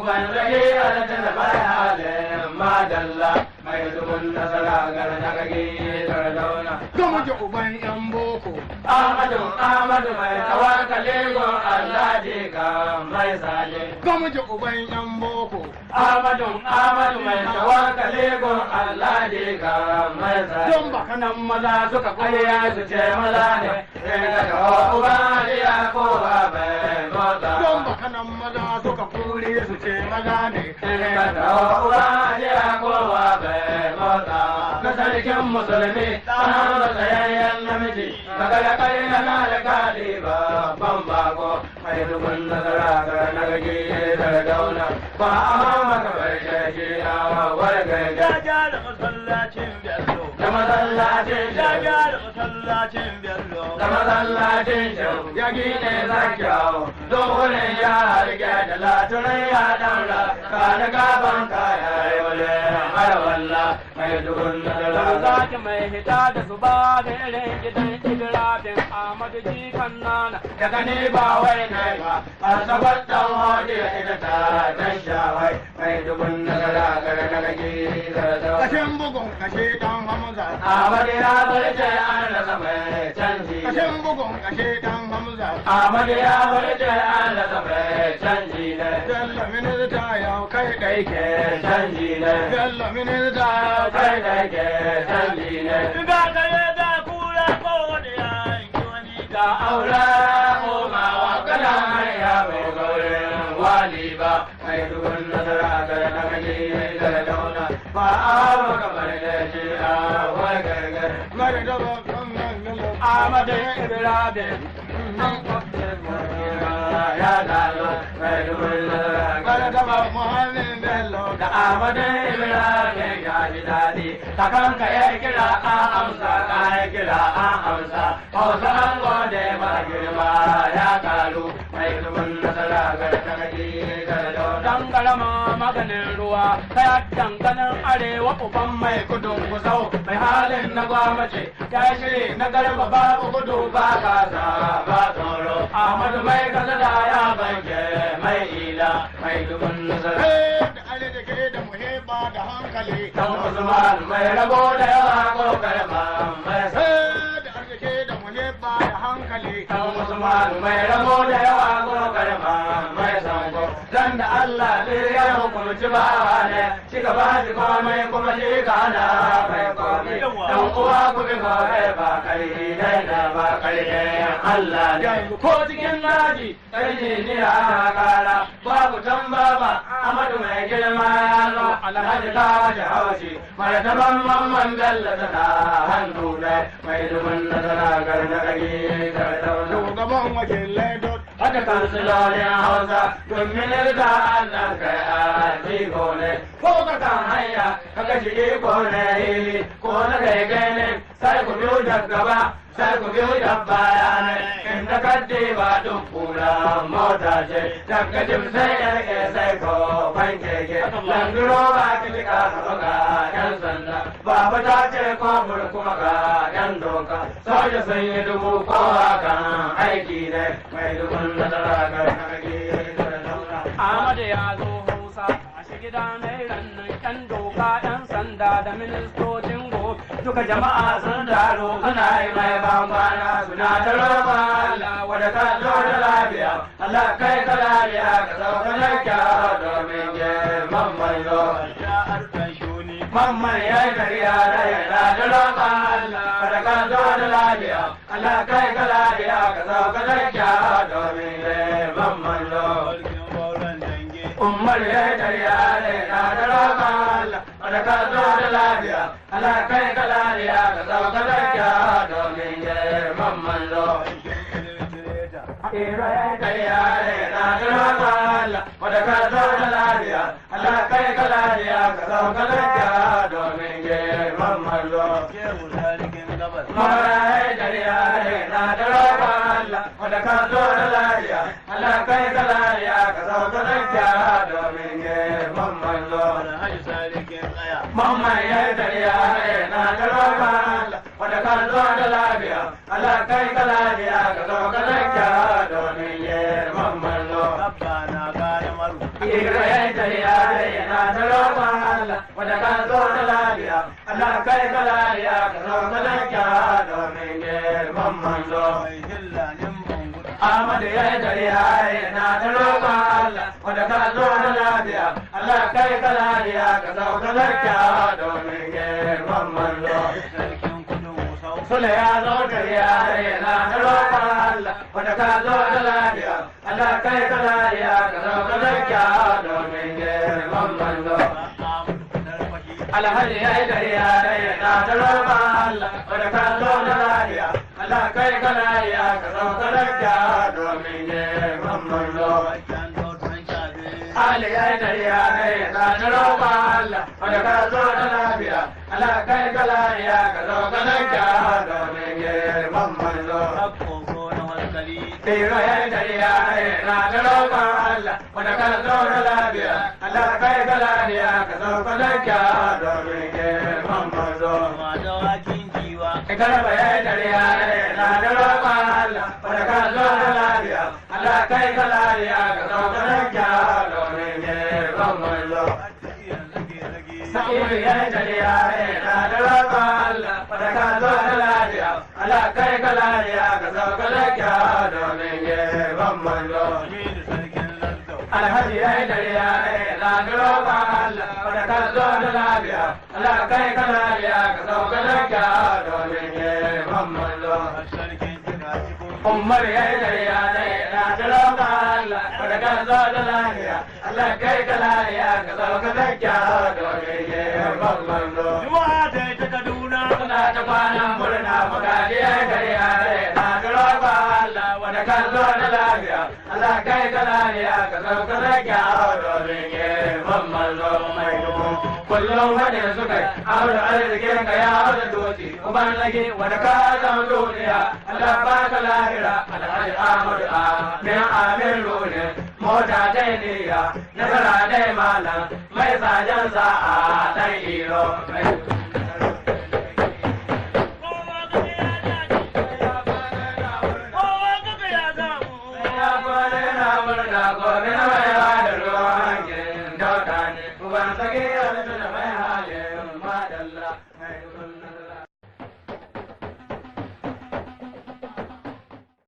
uban zage alatan da bayan madalla mai dubun nasara gar na kage sardauna Gama ji uban yan boko. Ahmadu mai tawakkale go Allah ji ka mai sale Gama ji uban yan boko. Ahmadu mai tawakkale go Allah ji ka mai sale Don baka nan maza suka ayya su ce maza ne daga ga uba ya ko ba bai mota Don baka nan maza suka kure su ce maza ne. daga ga uba ya ko ba bai mota na sarkin musulmi sanar da tsayayyen namiji daga da kai na alƙali ba ban bako mai dubun nasara ga nagage da dauna ba a maka bai shi a wargai Ya gyara masallacin Bello. da masallacin Ya gyara masallacin Bello. da masallacin shau ya gine zakyau dogonin ya rike da latunan ya daura ka da gaban kaya yole marawalla mai dubun nasara zaki mai hita da su ba da irin gidan ibrahim ahmadu jikan nana daga ni ba wai ne ba a sabar dan hodi ita ta dan shawai mai dubun nasara ga nagage da dauna Kashin bugun kashe dan Hamza. Ahmadu ya barce an rasa mai canji. Kashin bugun kashe dan Hamza. Ahmadu ya barce an rasa mai canji ne. Bello minista yau kai ɗai ke. Canji ne. Bello minista yau Kai kai da ke canji ne. Ga kare ga kura kowane yanki wani Ga aura komawa kana mai ya bai gaurin wali ba. Mai dubun nasara ga nagaji da dauna. Ba a hawa kamar da shi a wai gargar. Mare da babban nan Bello. ahmadu ibrahim Ya dalo mai dubun nasara ga Mare da babban Muhammed Bello. da Ahmadu Ibrahim ya ji daɗi, ta kanka ya kira an amsa, ka ya kira an amsa, hausa an gode ma girma ya karu, mai dubun nasara ga nagaji da dauna. dangalama maganin ruwa kaya danganin arewa uban mai Kudin kusau, mai halin na gwamnati, ya shiri na garba babu gudu ba kasa ba tsoro, Ahmadu mai kasada ya banke mai ila, mai dubun nasara. Hey, da ale da ke da muhimma da hankali. Dan Usman mai rabo da yawa ko karma mai sa. Hey, da ale da ke da muhimma da hankali. Dan Usman mai rabo da yawa ko karma mai sanko. Dan da Allah zai ya hukunci bawa ne, shi ka ba shi komai kuma shi ka hana mai komai. Dan uwa ku bi kore ba kai dai da ba kai Allah ne. Ko cikin naji ƙarfi ne a kara babu tambaba Amadu mai girma ya zo alhaji ta wace haushi mai taban mamman bello tana hannu ne mai dubun nasara garna kage da dauna. Shugaban wakilai dot. Haka kansilolin Hausa domin da Allah kai a jiko ne ko ka kan hanya ka ga shi iko ne hili ko na kai gane sai ku biyo da gaba sai ku biyo da baya ne inda ka ba duk kula mota ce daga jim sai yarke sai ko fanke ke landuro ba ki ka ga yan sanda baba ta ce ko kuma ga yan doka soja sun yi dubu ko kan aiki ne mai dubun nasara ga nage da daura. ahmadu ya zo hausa a shi gida na rannan yan doka yan sanda da ministocin gobe Duka jama'a sun taro suna yi mai bambana suna ta roƙon Allah wadda ka zo da lafiya Allah kai ka lafiya ka sauka lafiya domin girman manzo. ya harkar shuni. Mamman ya yi kariya da yana da roƙon Allah wadda ka zo da lafiya Allah kai ka lafiya ka sauka lafiya domin girman manzo. Sarkin bauran dange. Umar ya yi kariya da yana da roƙon Allah wadda ka zo da lafiya Allah kai ka lafiya ka sauka lafiya domin girman manzo. Ira ya yi kariya da yana da roƙon Allah wadda ka zo da lafiya Allah kai ka lafiya ka sauka lafiya domin girman manzo. Shehu sarkin gabas. Mara ya yi kariya da yana da roƙon Allah wadda ka zo da lafiya Allah kai ka lafiya ka sauka lafiya domin girman manzo. Alhaji sarkin tsaya. Mamman ya yi dariya na da roƙon Allah wadda ka zo da lafiya Allah kai ka lafiya ka zo ka lafiya domin girman manzo. Abba na gane maru. ira ya tariya na da roƙon Allah wanda ka zo da lafiya Allah kai ka lafiya ka zo ka lafiya domin girman manzo Ahmadu ya tariya na da roƙon Allah wanda ka zo da lafiya Allah kai ka lafiya ka zo ka lafiya domin girman manzo Sule ya zo tariya na da roƙon Allah wanda ka zo da lafiya Allah kai ka lafiya ka zo ka lafiya domin girman manzo Alhaji ya yi dariya na da roƙon Allah wanda ka zo da lafiya Allah kai ka lafiya ka zo ka lafiya domin girman manzo Ali ya yi dariya na da roƙon Allah wanda ka zo da lafiya Allah kai ka lafiya ka zo ka lafiya domin girman manzo Tiro ya yi dariya na da roƙon Allah wanda ka zo da lafiya Allah kai ka lafiya ka zo ka lafiya domin girman manzo Garba ya yi dariya na da roƙon Allah wanda ka zo da lafiya Allah kai ka lafiya ka zo ka lafiya domin girman manzo Sa'idu ya yi dariya na da roƙon Allah wanda ka zo da lafiya Allah kai ka lafiya ka zo ka lafiya domin girman manzo Alhaji ya yi dariya na da roƙon Allah wanda ka zo da lafiya Allah kai ka lafiya ka zo ka lafiya domin girman manzo Umar ya yi dariya na da roƙon Allah wanda ka zo da lafiya Allah kai ka lafiya ka zo ka lafiya domin girman manzo Juma'a ta yi ta Kaduna. Suna ta kwanan murna magaji ya yi dariya na da roƙon Allah wanda ka zo da lafiya Allah kai ka lafiya ka zo ka lafiya domin girman manzo mai dubu kullum wani suka yi aure arzikin ka ya aure doci uban lage wanda ka zama duniya Allah ba ka lahira alhaji Ahmadu Amin Amin Rune mota dai niya nasara dai malam mai sajen sa'a dan iro